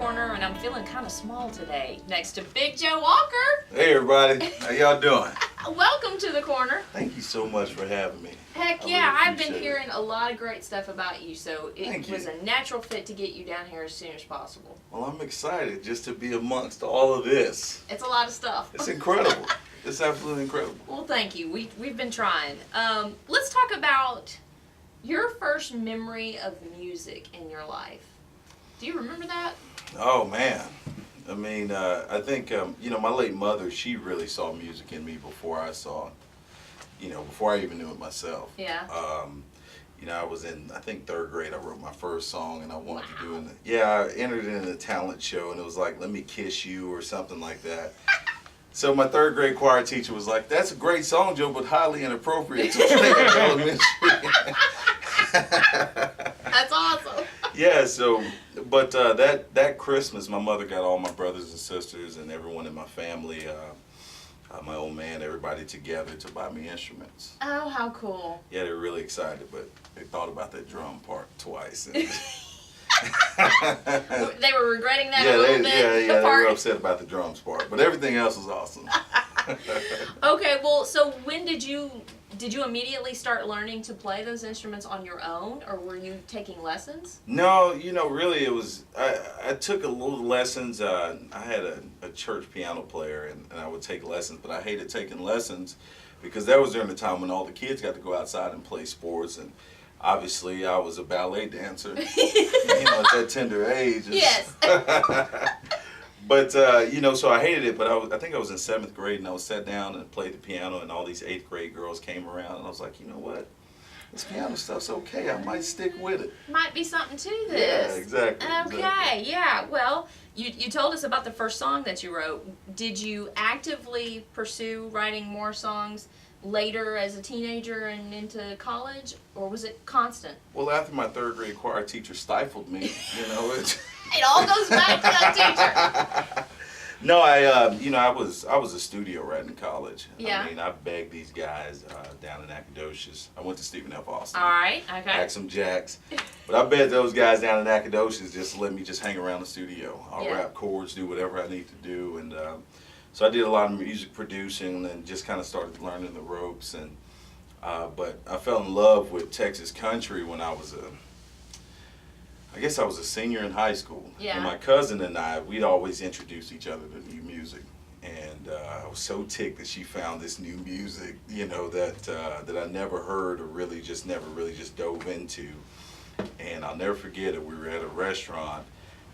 Corner, and I'm feeling kind of small today next to Big Joe Walker. Hey everybody, how y'all doing? Welcome to the corner. Thank you so much for having me. Heck yeah, I've been hearing a lot of great stuff about you, so it was a natural fit to get you down here as soon as possible. Well, I'm excited just to be amongst all of this. It's a lot of stuff. It's incredible. It's absolutely incredible. Well, thank you. We've been trying. Let's talk about your first memory of music in your life. Do you remember that? Oh man, I mean, I think my late mother, she really saw music in me before I saw it. Before I even knew it myself. Yeah. I was in, I think, 3rd grade. I wrote my first song, and I wanted to do it. I entered in a talent show, and it was like, "Let Me Kiss You" or something like that. So my 3rd grade choir teacher was like, "That's a great song, Joe, but highly inappropriate to play in elementary." That's awesome. Yeah. So, but that Christmas, my mother got all my brothers and sisters and everyone in my family, my old man, everybody together to buy me instruments. Oh, how cool! Yeah, they were really excited, but they thought about that drum part twice. And they were regretting that a little bit. Yeah, they were upset about the drums part, but everything else was awesome. Okay, well, so when did you immediately start learning to play those instruments on your own, or were you taking lessons? No, really it was, I took a little lessons. I had a church piano player, and I would take lessons, but I hated taking lessons because that was during the time when all the kids got to go outside and play sports, and obviously I was a ballet dancer, at that tender age. Yes. But, so I hated it, but I think I was in 7th grade, and I was sat down and played the piano, and all these 8th grade girls came around, and I was like, you know what? This piano stuff's okay. I might stick with it. Might be something to this. Yeah, exactly. Okay, yeah. Well, you told us about the first song that you wrote. Did you actively pursue writing more songs later as a teenager and into college, or was it constant? Well, after my 3rd grade choir teacher stifled me, It all goes back to that teacher. No, I was a studio right in college. Yeah. I mean, I begged these guys down in Nacogdoches. I went to Stephen F. Austin. All right, okay. Axum Jacks. But I begged those guys down in Nacogdoches just to let me just hang around the studio. I'll rap chords, do whatever I need to do. And so I did a lot of music producing and just kind of started learning the ropes. And but I fell in love with Texas country when I was a senior in high school. Yeah. And my cousin and I, we'd always introduce each other to new music. And I was so ticked that she found this new music, that I never heard or never really just dove into. And I'll never forget it. We were at a restaurant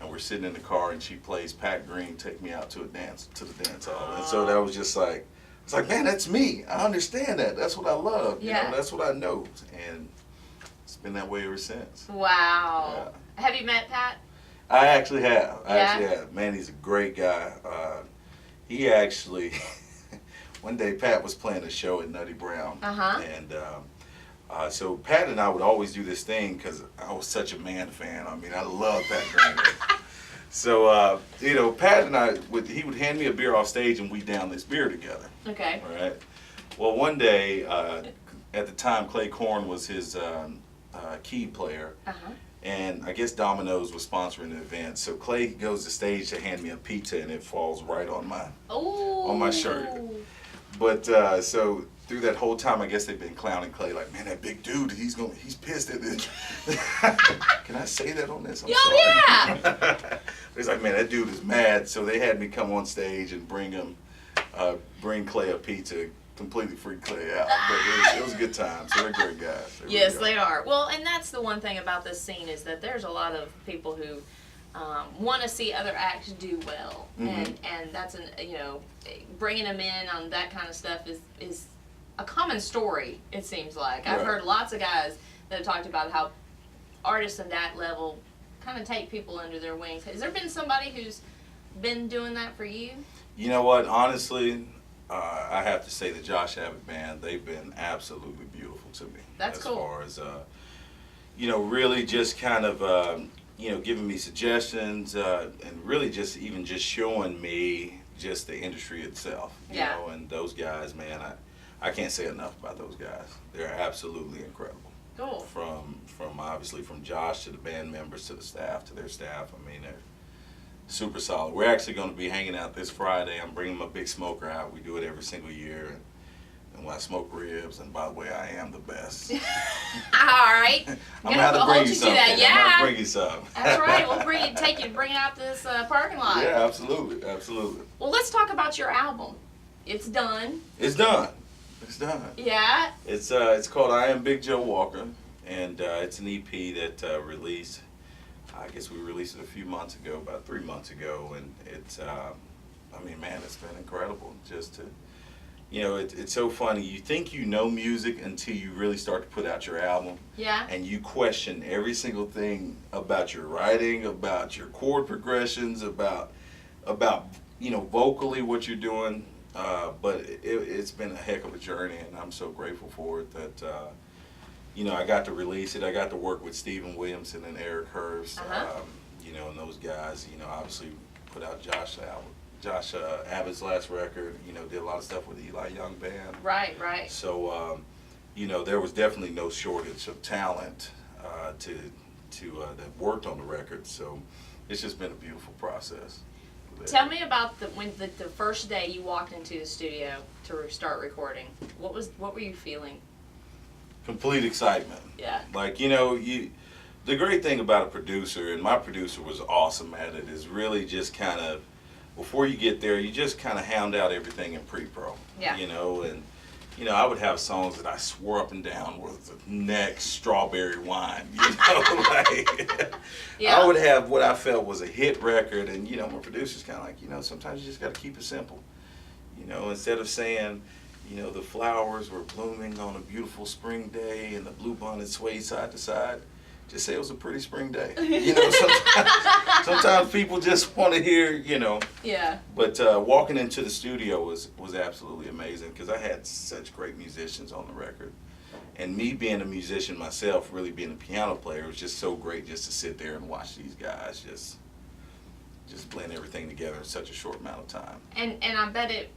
and we're sitting in the car and she plays Pat Green, Take Me Out to the Dance Hall. And so that was just like, it's like, man, that's me. I understand that. That's what I love. Yeah. That's what I know. And it's been that way ever since. Wow. Yeah. Have you met Pat? I actually have. Yeah? Man, he's a great guy. He actually, one day Pat was playing a show at Nutty Brown. Uh-huh. And so Pat and I would always do this thing because I was such a man fan. I mean, I love Pat Green. So, Pat and I, he would hand me a beer off stage and we'd down this beer together. Okay. All right. Well, one day, at the time, Clay Corn was his key player. Uh-huh. And I guess Domino's was sponsoring the event, so Clay goes to stage to hand me a pizza, and it falls right on my shirt. But so through that whole time, I guess they've been clowning Clay, like, man, that big dude, he's pissed at this. Can I say that on this? I'm sorry. Yeah. He's like, man, that dude is mad. So they had me come on stage and bring Clay a pizza. Completely freaked Clay out, but it was a good time. So they're great guys. Yes, they are. Well, and that's the one thing about this scene is that there's a lot of people who want to see other acts do well, and that's bringing them in on that kind of stuff is a common story. It seems like I've heard lots of guys that have talked about how artists at that level kind of take people under their wings. Has there been somebody who's been doing that for you? You know what? Honestly. I have to say the Josh Abbott Band, they've been absolutely beautiful to me. That's cool. As far as, really just kind of, giving me suggestions and really just showing me just the industry itself. You know, and those guys, man, I can't say enough about those guys. They're absolutely incredible. Cool. From obviously from Josh to the band members to the staff to their staff. I mean, super solid. We're actually going to be hanging out this Friday. I'm bringing my big smoker out. We do it every single year. And when I smoke ribs, and by the way, I am the best. All right. I'm gonna have to bring you something. Yeah. I'm gonna have to bring you some. That's right. We'll bring it out this parking lot. Yeah, absolutely, absolutely. Well, let's talk about your album. It's done. It's done. It's done. Yeah. It's called I Am Big Joe Walker, and it's an EP that released. I guess we released it a few months ago, about 3 months ago, and it's. I mean, man, it's been incredible just to. You know, it's so funny. You think you know music until you really start to put out your album. Yeah. And you question every single thing about your writing, about your chord progressions, about you know, vocally what you're doing. But it's been a heck of a journey, and I'm so grateful for it that, you know, I got to release it. I got to work with Stephen Williamson and Eric Hurst, you know, and those guys, you know, obviously put out Josh Abbott's last record, you know, did a lot of stuff with Eli Young Band. Right, right. So, you know, there was definitely no shortage of talent that worked on the record. So, it's just been a beautiful process. Tell me about the first day you walked into the studio to start recording. What were you feeling? Complete excitement. Yeah. Like, you know, the great thing about a producer, and my producer was awesome at it, is really just kind of, before you get there, you just kind of hound out everything in pre-pro. Yeah. You know, and, you know, I would have songs that I swore up and down was the next strawberry wine, you know, like, yeah. I would have what I felt was a hit record, and, you know, my producer's kind of like, you know, sometimes you just got to keep it simple. You know, instead of saying, you know, the flowers were blooming on a beautiful spring day and the bluebonnet swayed side to side, just say it was a pretty spring day. You know, sometimes people just want to hear, you know. Yeah. But walking into the studio was absolutely amazing because I had such great musicians on the record. And me being a musician myself, really being a piano player, it was just so great just to sit there and watch these guys just blend everything together in such a short amount of time. And I bet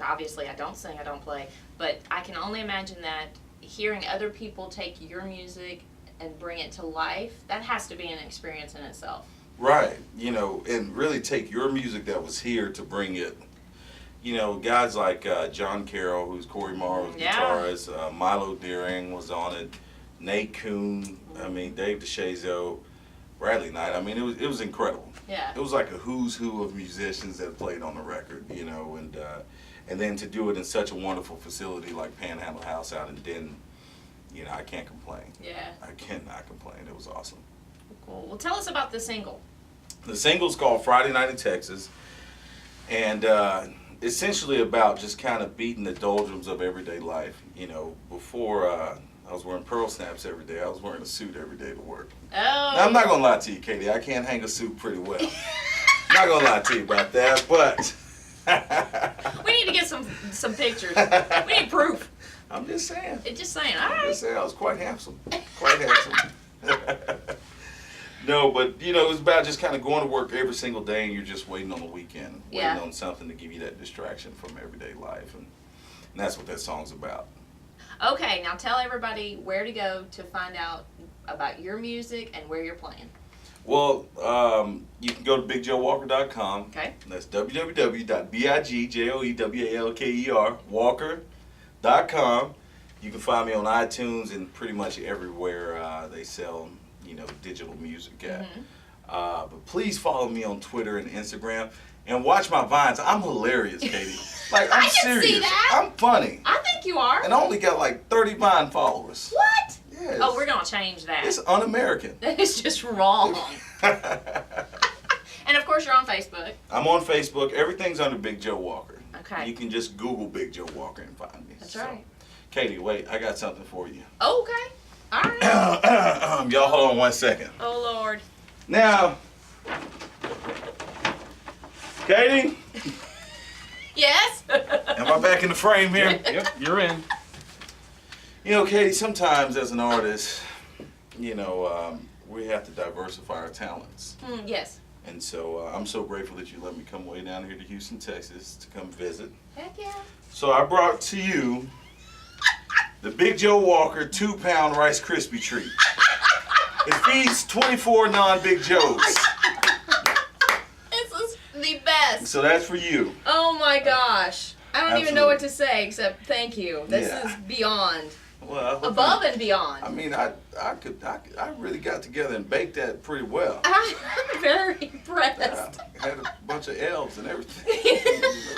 obviously I don't sing, I don't play, but I can only imagine that hearing other people take your music and bring it to life, that has to be an experience in itself. Right, you know, and really take your music that was here to bring it, you know, guys like John Carroll, who's Corey Morrow's guitarist, Milo Deering was on it, Nate Kuhn, I mean, Dave DeShazo, Bradley Knight, I mean, it was incredible. Yeah. It was like a who's who of musicians that played on the record, you know, and then to do it in such a wonderful facility like Panhandle House out in Denton, you know, I can't complain. Yeah. I cannot complain. It was awesome. Cool. Well, tell us about the single. The single's called Friday Night in Texas, and essentially about just kind of beating the doldrums of everyday life. You know, before I was wearing pearl snaps every day, I was wearing a suit every day to work. Oh. Now, I'm not going to lie to you, Katie. I can't hang a suit pretty well. Not going to lie to you about that, but... We need to get some pictures. We need proof. I'm just saying. Just saying. All right. I'm just saying, I was quite handsome. Quite handsome. No, but, you know, it was about just kind of going to work every single day and you're just waiting on the weekend. Waiting on something to give you that distraction from everyday life. And that's what that song's about. Okay, now tell everybody where to go to find out about your music and where you're playing. Well, you can go to BigJoeWalker.com. Okay. That's www.bigjoewalker, walker.com. You can find me on iTunes and pretty much everywhere they sell, you know, digital music at. Mm-hmm. But please follow me on Twitter and Instagram and watch my Vines. I'm hilarious, Katie. Like, I'm I can serious. see that. I'm funny. I think you are. And I only got like 30 Vine followers. What? Yes. Oh, we're going to change that. It's un-American. That is just wrong. And of course, you're on Facebook. I'm on Facebook. Everything's under Big Joe Walker. Okay. You can just Google Big Joe Walker and find me. That's right. Katie, wait, I got something for you. Okay. All right. Y'all hold on 1 second. Oh, Lord. Now, Katie, Yes? am I back in the frame here? Yep, you're in. You know, Katie, sometimes as an artist, you know, we have to diversify our talents. Yes. And so I'm so grateful that you let me come way down here to Houston, Texas to come visit. Heck yeah. So I brought to you the Big Joe Walker 2-pound Rice Krispie treat. It feeds 24 non-Big Joes. This is So that's for you. Oh my gosh. I don't even know Absolutely. what to say except thank you. This Yeah. is beyond. Well, Above and beyond. I mean, I really got together and baked that pretty well. I'm very impressed. I had a bunch of elves and everything.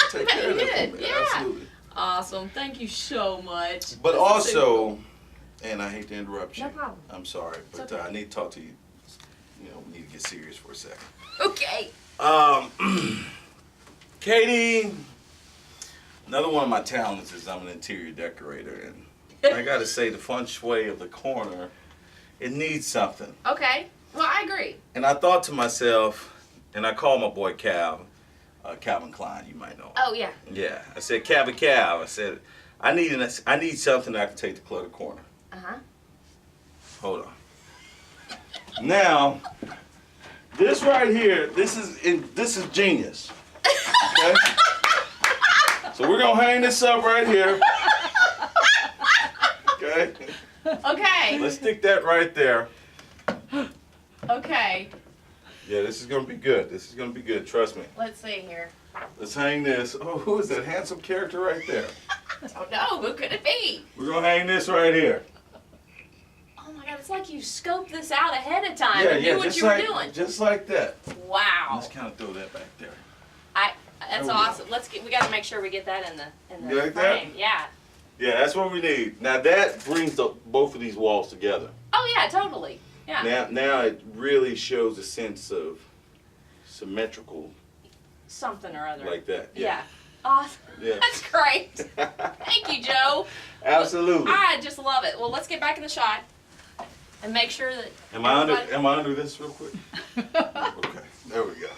Take care of You that did, for me. yeah. Absolutely. Awesome. Thank you so much. But This is also, super cool. and I hate to interrupt you. No problem. I'm sorry, but It's okay. I need to talk to you. You know, we need to get serious for a second. Okay. Katie, another one of my talents is I'm an interior decorator, and I gotta say the feng shui of the corner, it needs something. Okay. Well, I agree. And I thought to myself, and I called my boy Calvin Klein, you might know him. Oh, yeah. Yeah, I said, Cal, I said, I need something that I can take to Cluttered Corner. Uh-huh. Hold on. Now, this right here, this is genius. Okay? So we're gonna hang this up right here. Okay? Okay. Let's stick that right there. Okay. Yeah, this is gonna be good. This is gonna be good, trust me. Let's see here. Let's hang this. Oh, who is that handsome character right there? Oh, no. Who could it be? We're gonna hang this right here. Oh, my God. It's like you scoped this out ahead of time and knew what just you were like, doing. just like that. Wow. Let's kind of throw that back there. That's There we go. awesome. We got to make sure we get that in the You like that? frame. Yeah. Yeah, that's what we need. Now that brings both of these walls together. Oh, yeah, totally. Yeah. Now it really shows a sense of symmetrical, Something or other. like that. Yeah. Awesome. Yeah. That's great. Thank you, Joe. Absolutely. I just love it. Well, let's get back in the shot and make sure that. Am I under this real quick? Okay, there we go.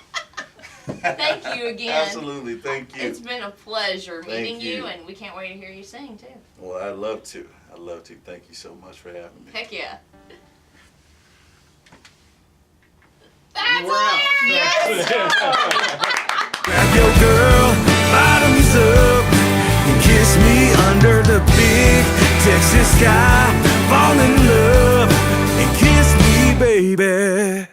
Thank you again. Absolutely, thank you. It's been a pleasure Thank meeting you, you. and we can't wait to hear you sing too. Well, I'd love to. I'd love to. Thank you so much for having me. Heck yeah. That's Wow. hilarious. Grab your girl, bottoms up, and kiss me under the big Texas sky. Fall in love.